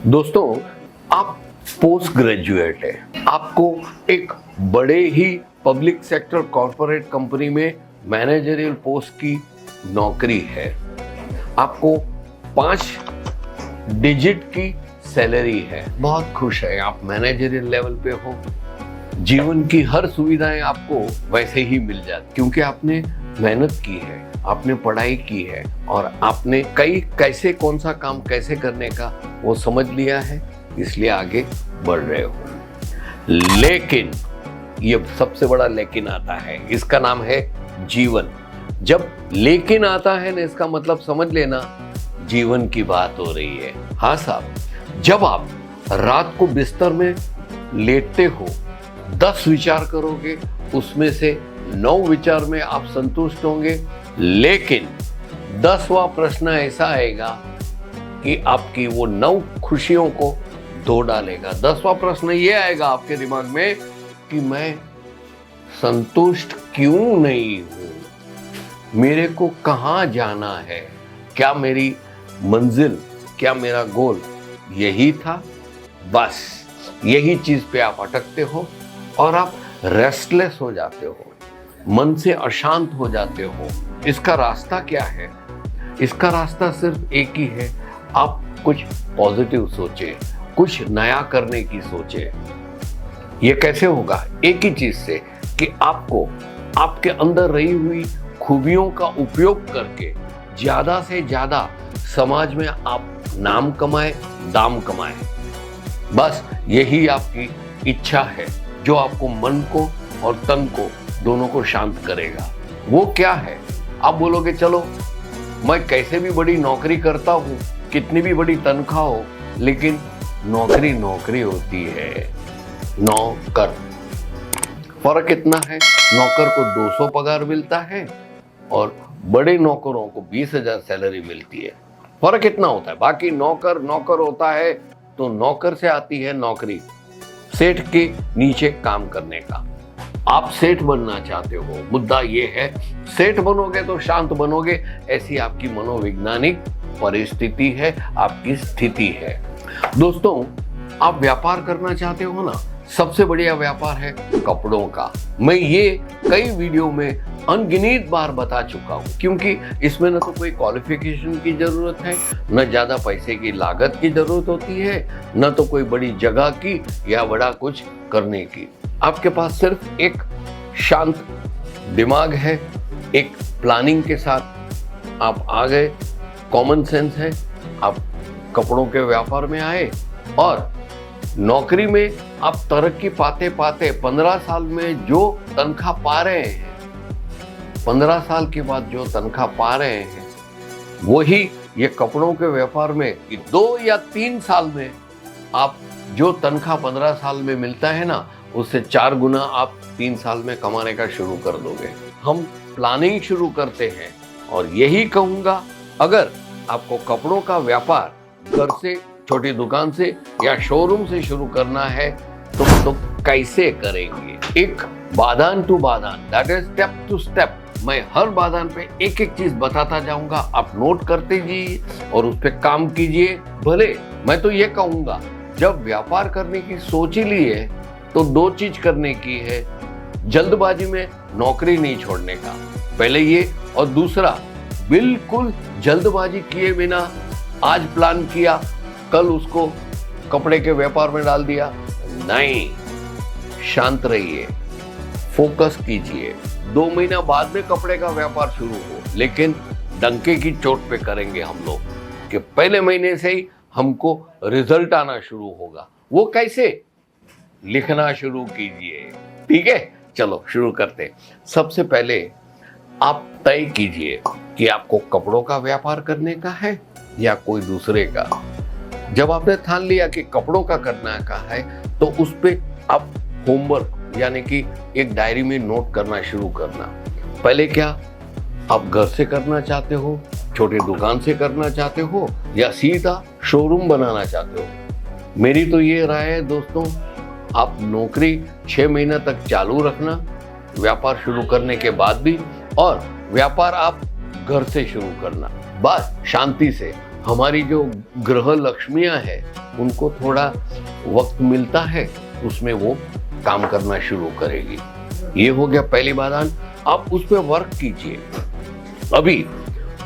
दोस्तों, आप post graduate हैं, आपको एक बड़े ही पब्लिक सेक्टर कॉर्पोरेट कंपनी में मैनेजरियल पोस्ट की नौकरी है। आपको 5 डिजिट की सैलरी है, बहुत खुश है, आप मैनेजरियल लेवल पे हो। जीवन की हर सुविधाएं आपको वैसे ही मिल जाती क्योंकि आपने मेहनत की है, आपने पढ़ाई की है और आपने कैसे कौन सा काम कैसे करने का वो समझ लिया है, इसलिए आगे बढ़ रहे हो। लेकिन ये सबसे बड़ा लेकिन आता है, इसका नाम है जीवन। जब लेकिन आता है ना, इसका मतलब समझ लेना जीवन की बात हो रही है। हाँ साहब, जब आप रात को बिस्तर में लेटते हो, 10 विचार करोगे, उसमें से 9 विचार में आप संतुष्ट होंगे, लेकिन 10वां प्रश्न ऐसा आएगा कि आपकी वो 9 खुशियों को धो डालेगा। 10वां प्रश्न ये आएगा आपके दिमाग में कि मैं संतुष्ट क्यों नहीं हूं, मेरे को कहां जाना है, क्या मेरी मंजिल, क्या मेरा गोल यही था। बस यही चीज पे आप अटकते हो और आप रेस्टलेस हो जाते हो, मन से अशांत हो जाते हो। इसका रास्ता क्या है? इसका रास्ता सिर्फ एक ही है, आप कुछ पॉजिटिव सोचे, कुछ नया करने की सोचे। ये कैसे होगा? एक ही चीज से कि आपको आपके अंदर रही हुई खूबियों का उपयोग करके ज्यादा से ज्यादा समाज में आप नाम कमाए, दाम कमाए। बस यही आपकी इच्छा है जो आपको मन को और तन को दोनों को शांत करेगा। वो क्या है? आप बोलोगे चलो मैं कैसे भी बड़ी नौकरी करता हूं, कितनी भी बड़ी तनख्वाह हो, लेकिन नौकरी नौकरी होती है। नौकर, फर्क इतना है, नौकर को 200 पगार मिलता है और बड़े नौकरों को 20,000 सैलरी मिलती है। फर्क इतना होता है। बाकी नौकर नौकर होता है तो नौकर से आती है नौकरी, सेठ के नीचे काम करने का। आप सेठ बनना चाहते हो, मुद्दा ये है सेठ बनोगे तो शांत बनोगे, ऐसी आपकी मनोवैज्ञानिक परिस्थिति है, आपकी स्थिति है। दोस्तों, आप व्यापार करना चाहते हो ना, सबसे बढ़िया व्यापार है कपड़ों का। मैं ये कई वीडियो में अनगिनत बार बता चुका हूं, क्योंकि इसमें न तो कोई क्वालिफिकेशन की जरूरत है, न ज्यादा पैसे की लागत की जरूरत होती है, न तो कोई बड़ी जगह की या बड़ा कुछ करने की। आपके पास सिर्फ एक शांत दिमाग है, एक प्लानिंग के साथ आप आ गए, कॉमन सेंस है, आप कपड़ों के व्यापार में आए और नौकरी में आप तरक्की पाते पाते 15 साल में जो तनख्वाह पा रहे हैं, 15 साल के बाद जो तनख्वाह पा रहे हैं, वही ये कपड़ों के व्यापार में 2 या 3 साल में आप जो तनख्वाह 15 साल में मिलता है ना, उससे 4 गुना आप 3 साल में कमाने का शुरू कर दोगे। हम प्लानिंग शुरू करते हैं और यही कहूंगा, अगर आपको कपड़ों का व्यापार घर से, छोटी दुकान से या शोरूम से शुरू करना है तो कैसे करेंगे? एक बादान टू बादान, that is step to step. मैं हर बादान पे एक एक चीज बताता जाऊंगा, आप नोट करते जाइए और उस पर काम कीजिए। भले मैं तो ये कहूंगा, जब व्यापार करने की सोच ही ली है तो 2 चीज करने की है। जल्दबाजी में नौकरी नहीं छोड़ने का, पहले ये, और दूसरा बिल्कुल जल्दबाजी किए बिना आज प्लान किया, कल उसको कपड़े के व्यापार में डाल दिया, नहीं। शांत रहिए, फोकस कीजिए। 2 महीना बाद में कपड़े का व्यापार शुरू हो, लेकिन डंके की चोट पे करेंगे हम लोग कि पहले महीने से ही हमको रिजल्ट आना शुरू होगा। वो कैसे? लिखना शुरू कीजिए। ठीक है, चलो शुरू करते। सबसे पहले आप तय कीजिए कि आपको कपड़ों का व्यापार करने का है या कोई दूसरे का। जब आपने ठान लिया कि कपड़ों का करना का है, तो उस पे आप होमवर्क यानी कि एक डायरी में नोट करना शुरू करना। पहले क्या आप घर से करना चाहते हो, छोटे दुकान से करना चाहते हो, या सीधा शोरूम बनाना चाहते हो? मेरी तो ये राय है दोस्तों, आप नौकरी 6 महीना तक चालू रखना व्यापार शुरू करने के बाद भी, और व्यापार आप घर से शुरू करना, बस शांति से। हमारी जो ग्रह लक्ष्मियां हैं उनको थोड़ा वक्त मिलता है, उसमें वो काम करना शुरू करेगी। ये हो गया पहली बात, आप उस पर वर्क कीजिए। अभी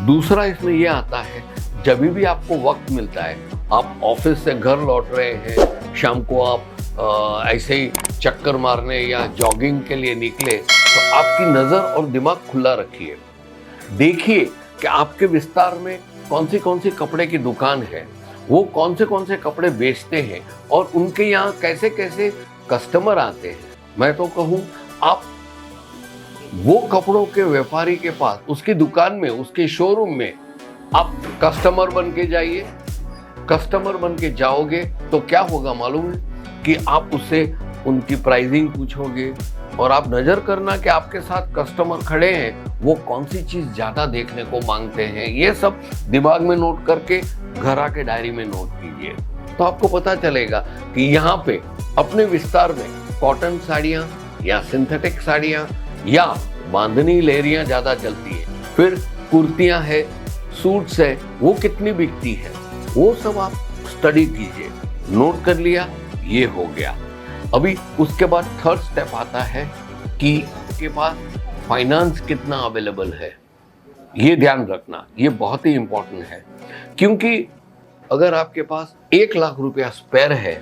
दूसरा इसमें ये आता है, जब भी आपको वक्त मिलता है, आप ऑफिस से घर लौट रहे हैं, शाम को आप ऐसे ही चक्कर मारने या जॉगिंग के लिए निकले, तो आपकी नज़र और दिमाग खुला रखिए। देखिए कि आपके विस्तार में कौन सी कपड़े की दुकान है, वो कौन से कपड़े बेचते हैं और उनके यहाँ कैसे कैसे कस्टमर आते हैं। मैं तो कहूँ आप वो कपड़ों के व्यापारी के पास, उसकी दुकान में, उसके शोरूम में आप कस्टमर बन के जाइए। कस्टमर बन के जाओगे तो क्या होगा मालूम है कि आप उससे उनकी प्राइसिंग पूछोगे और आप नजर करना कि आपके साथ कस्टमर खड़े हैं, वो कौन सी चीज ज्यादा देखने को मांगते हैं। ये सब दिमाग में नोट करके घर आके डायरी में नोट कीजिए, तो आपको पता चलेगा कि यहाँ पे अपने विस्तार में कॉटन साड़ियाँ या सिंथेटिक साड़ियाँ या बांधनी लेहरियाँ ज्यादा चलती है। फिर कुर्तियाँ है, सूट्स है, वो कितनी बिकती है, वो सब आप स्टडी कीजिए। नोट कर लिया, ये हो गया। अभी उसके बाद थर्ड स्टेप आता है कि आपके पास फाइनेंस कितना अवेलेबल है। ये ध्यान रखना, ये बहुत ही इंपॉर्टेंट है, क्योंकि अगर आपके पास 1 लाख रुपया स्पेयर है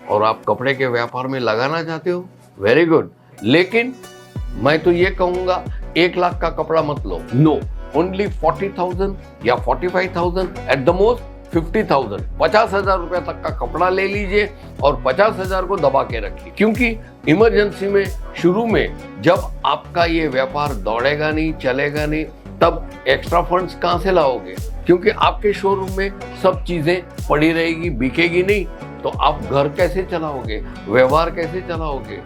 और आप कपड़े के व्यापार में लगाना चाहते हो, वेरी गुड, लेकिन मैं तो ये कहूँगा 1 लाख का कपड़ा मत लो। नो, ओनली 40,000 या 45,000, एट द मोस्ट 50,000, 50,000 रुपया तक का कपड़ा ले लीजिए और 50,000 को दबा के रखिए। क्योंकि इमरजेंसी में, शुरू में जब आपका ये व्यापार दौड़ेगा नहीं, चलेगा नहीं, तब एक्स्ट्रा फंड्स कहाँ से लाओगे? क्योंकि आपके शोरूम में सब चीजें पड़ी रहेगी, बिकेगी नहीं, तो आप घर कैसे चलाओगे, व्यवहार कैसे चलाओगे?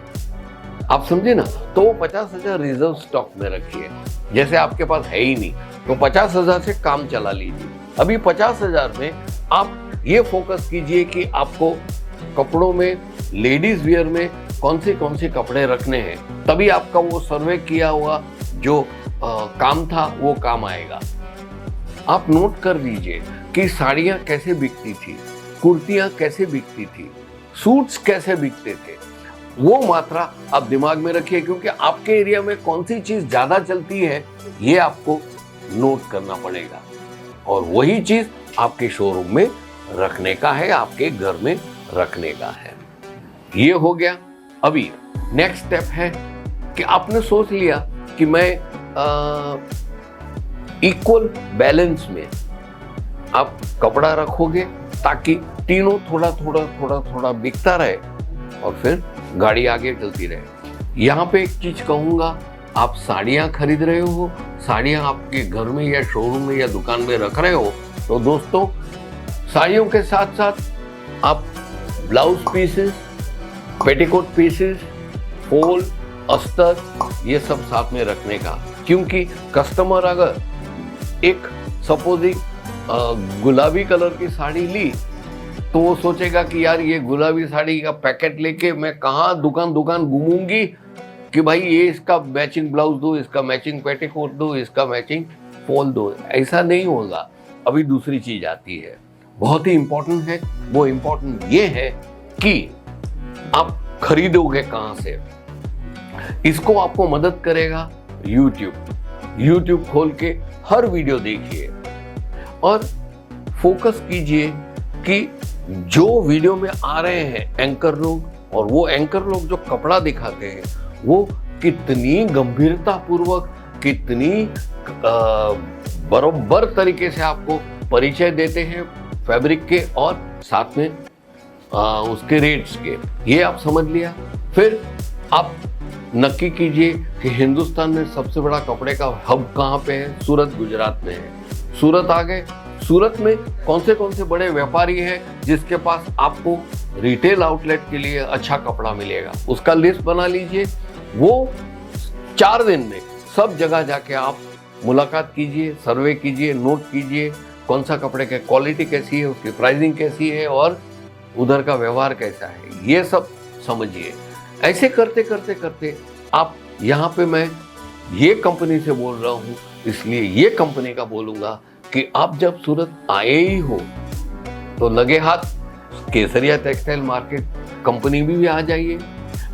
आप समझे ना? तो वो 50,000 रिजर्व स्टॉक में रखिए। जैसे आपके पास है ही नहीं तो 50,000 से काम चला लीजिए। अभी 50,000 में आप ये फोकस कीजिए कि आपको कपड़ों में, लेडीज वियर में कौन से कपड़े रखने हैं, तभी आपका वो सर्वे किया हुआ जो काम था वो काम आएगा। आप नोट कर लीजिए कि साड़ियाँ कैसे बिकती थी, कुर्तियाँ कैसे बिकती थी, सूट्स कैसे बिकते थे, वो मात्रा आप दिमाग में रखिए। क्योंकि आपके एरिया में कौन सी चीज ज्यादा चलती है ये आपको नोट करना पड़ेगा और वही चीज आपके शोरूम में रखने का है, आपके घर में रखने का है। ये हो गया। अभी नेक्स्ट स्टेप है कि आपने सोच लिया कि मैं इक्वल बैलेंस में आप कपड़ा रखोगे ताकि तीनों थोड़ा बिकता रहे और फिर गाड़ी आगे चलती रहे। यहाँ पे एक चीज कहूंगा, आप साड़ियाँ खरीद रहे हो, साड़ियाँ आपके घर में या शोरूम में या दुकान में रख रहे हो, तो दोस्तों साड़ियों के साथ साथ आप blouse pieces, petticoat pieces, fall, अस्तर, ये सब साथ में रखने का। क्योंकि कस्टमर अगर एक सपोजिंग गुलाबी कलर की साड़ी ली तो वो सोचेगा कि यार ये गुलाबी साड़ी का पैकेट लेके मैं कहाँ दुकान घूमूंगी कि भाई ये इसका मैचिंग ब्लाउज दो, इसका मैचिंग पेटीकोट दो, इसका मैचिंग फॉल दो। ऐसा नहीं होगा। अभी दूसरी चीज आती है, बहुत ही इंपॉर्टेंट है। वो इंपॉर्टेंट ये है कि आप खरीदोगे कहाँ से। इसको आपको मदद करेगा यूट्यूब खोल के हर वीडियो देखिए और फोकस कीजिए कि जो वीडियो में आ रहे हैं एंकर लोग, और वो एंकर लोग जो कपड़ा दिखाते हैं वो कितनी गंभीरता पूर्वक, कितनी बरोबर तरीके से आपको परिचय देते हैं फैब्रिक के और साथ में उसके रेट्स के। ये आप समझ लिया। फिर आप नक्की कीजिए कि हिंदुस्तान में सबसे बड़ा कपड़े का हब कहाँ पे है। सूरत, गुजरात में है। सूरत आ गए। सूरत में कौन से बड़े व्यापारी हैं जिसके पास आपको रिटेल आउटलेट के लिए अच्छा कपड़ा मिलेगा, उसका लिस्ट बना लीजिए। वो 4 दिन में सब जगह जाके आप मुलाकात कीजिए, सर्वे कीजिए, नोट कीजिए कौन सा कपड़े की क्वालिटी कैसी है, उसकी प्राइसिंग कैसी है और उधर का व्यवहार कैसा है, ये सब समझिए। ऐसे करते करते आप, यहाँ पे मैं ये कंपनी से बोल रहा हूँ इसलिए ये कंपनी का बोलूँगा कि आप जब सूरत आए ही हो तो लगे हाथ केसरिया टेक्सटाइल मार्केट कंपनी भी आ जाइए।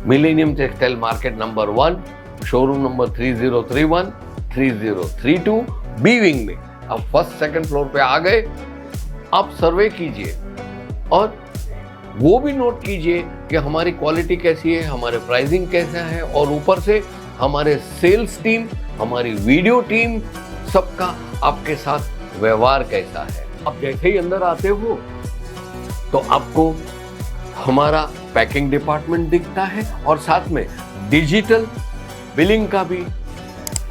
Millennium textile market number 1, showroom number 3031, 3032 B wing में। अब फर्स्ट सेकंड फ्लोर पे आ गए, आप सर्वे कीजिए और वो भी नोट कीजिए कि हमारी क्वालिटी कैसी है, हमारे प्राइसिंग कैसा है, और ऊपर से हमारे सेल्स टीम, हमारी वीडियो टीम, सबका आपके साथ व्यवहार कैसा है। आप जैसे ही अंदर आते हो तो आपको हमारा पैकिंग डिपार्टमेंट दिखता है और साथ में डिजिटल बिलिंग का भी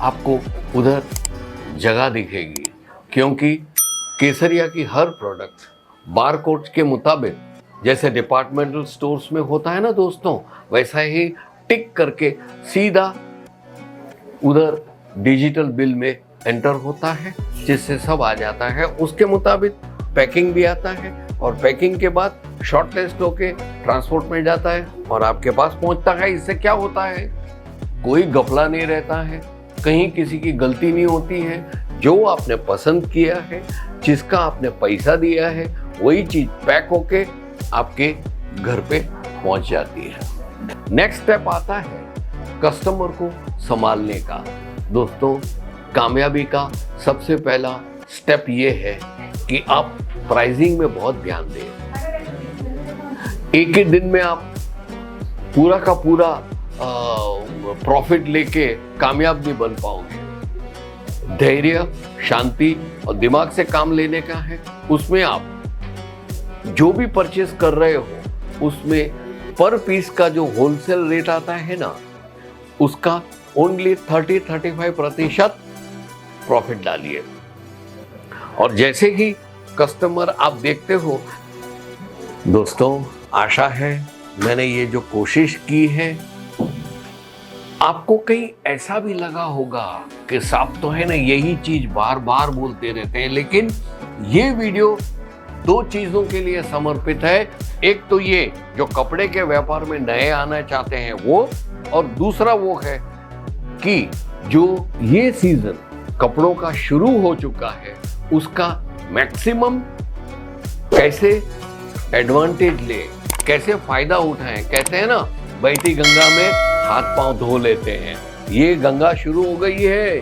आपको उधर जगह दिखेगी, क्योंकि केसरिया की हर प्रोडक्ट बारकोड के मुताबिक जैसे डिपार्टमेंटल स्टोर्स में होता है ना दोस्तों, वैसा ही टिक करके सीधा उधर डिजिटल बिल में एंटर होता है, जिससे सब आ जाता है। उसके मुताबिक पैकिंग भी आता है और पैकिंग के बाद शॉर्टलिस्ट होके ट्रांसपोर्ट में जाता है और आपके पास पहुंचता है। इससे क्या होता है, कोई गफला नहीं रहता है, कहीं किसी की गलती नहीं होती है। जो आपने पसंद किया है, जिसका आपने पैसा दिया है, वही चीज पैक होके आपके घर पे पहुंच जाती है। नेक्स्ट स्टेप आता है कस्टमर को संभालने का। दोस्तों, कामयाबी का सबसे पहला स्टेप ये है कि आप प्राइसिंग में बहुत ध्यान दें। एक ही दिन में आप पूरा का पूरा प्रॉफिट लेके कामयाब नहीं बन पाओगे। धैर्य, शांति और दिमाग से काम लेने का है। उसमें आप जो भी परचेस कर रहे हो उसमें पर पीस का जो होलसेल रेट आता है ना, उसका ओनली 30-35% प्रॉफिट डालिए। और जैसे ही कस्टमर आप देखते हो, दोस्तों आशा है मैंने ये जो कोशिश की है, आपको कहीं ऐसा भी लगा होगा कि साहब तो है ना यही चीज बार बार बोलते रहते हैं, लेकिन ये वीडियो 2 चीजों के लिए समर्पित है। एक तो ये जो कपड़े के व्यापार में नए आना चाहते हैं वो, और दूसरा वो है कि जो ये सीजन कपड़ों का शुरू हो चुका है उसका मैक्सिमम कैसे एडवांटेज ले, कैसे फायदा उठाएं। कहते हैं ना, बहती गंगा में हाथ पांव धो लेते हैं। ये गंगा शुरू हो गई है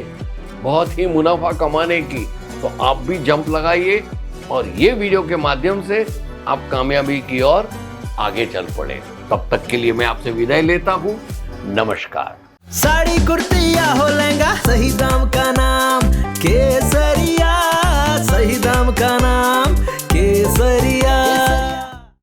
बहुत ही मुनाफा कमाने की, तो आप भी जंप लगाइए और ये वीडियो के माध्यम से आप कामयाबी की ओर आगे चल पड़े। तब तक के लिए मैं आपसे विदाई लेता हूँ। नमस्कार। साड़ी कुर्ती या हो लहंगा, सही दाम का नाम केसरिया, सही दाम का नाम केसरिया।